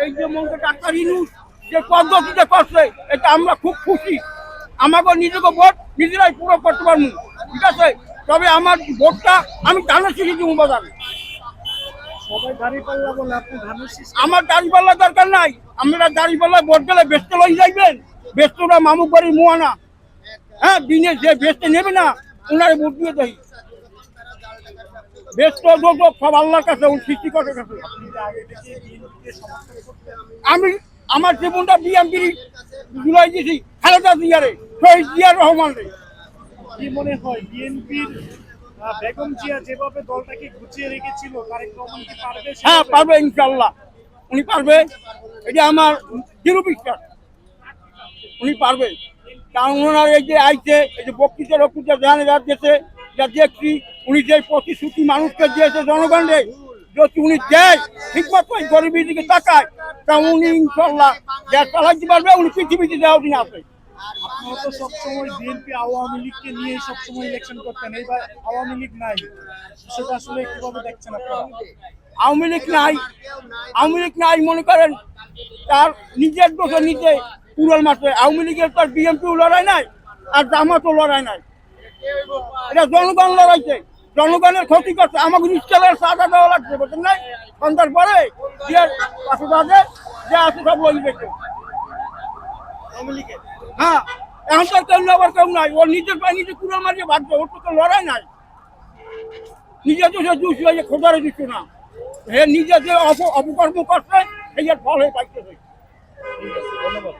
এই যে মন্ত্রী ডাক্তার ইউনূস যে পদ্ধতিতে করছে এটা আমরা খুব খুশি। আমাকে নিজেকে ভোট নিজেরাই পুরো করতে পারবো, ঠিক আছে। তবে আমার ভোটটা আমি ধানের শীষে দিব বাজারে। সবাই দাঁড়িপাল্লা বলে আপনি ধানের শীষ আমার দাঁড়িপাল্লা দরকার নাই, আমরা দাঁড়িপাল্লা ভোট গেলে ব্যস্ত লই যাইবেন, ব্যস্তরা মামুক বাড়ির মুয়ানা, হ্যাঁ দিনে যে ব্যস্ত নেবে না ওনারে ভোট দিয়ে দেয়। ব্যস্ত যোগ সব আল্লাহর কাছে, সৃষ্টিকর্তার কাছে। আমি আমার জীবনটা বিএমপির জুলাই দিয়েছি খালেদা জিয়ারে, শহীদ জিয়ার রহমান রে। কি মনে হয় বিএনপির বেগম জিয়া যেভাবে দলটাকে গুছিয়ে রেখেছিল তারেক রহমান কি পারবে? হ্যাঁ পারবে, ইনশাল্লাহ উনি পারবে, এটা আমার দৃঢ় বিশ্বাস উনি পারবে। কারণ ওনার এই যে আইছে, এই যে বক্তৃতা রক্তৃতা ধ্যানে রাখতেছে, যা দেখছি উনি যে প্রতিশ্রুতি মানুষকে দিয়েছে জনগণের, যদি উনি দেয় ঠিকমতো গরিবের দিকে তাকায়, তা উনি ইনশাল্লাহ যা চালাইতে পারবে, উনি পৃথিবীতে দেওয়া দিন আছে। আপনারা তো সবসময় বিএনপি আওয়ামী লীগকে নিয়ে সবসময় ইলেকশন করতেন, এইবার আওয়ামী লীগ নাই, সেটা আসলে কিভাবে দেখছেন আপনারা? আওয়ামী লীগ নাই, আওয়ামী লীগ নাই মনে করেন তার নিজের দোষে নিজে উড়াল মারছে। আওয়ামী লীগের তার বিএনপিও লড়াই নাই আর জামাতও লড়াই নাই, এটা জনগণ লড়াইছে, জনগণের ক্ষতি করছে। আমাকে রিক্সালের সাদা দেওয়া লাগছে, বুঝলেন নাই? সন্ধ্যার পরে পাশে তাদের যে আছে সব লই গেছে। হ্যাঁ এখন তো কেউ আবার কেউ নাই, ওর নিজের পায়ে নিজে কুড়াল মারিয়ে ভাগছে, ওর তো কেউ লড়াই নাই। নিজে তো সে দুষ হয়ে খোঁজারে দিচ্ছে না, হে নিজে যে অপকর্ম করছে সেই ফল হয়ে পাইতেছে। ধন্যবাদ।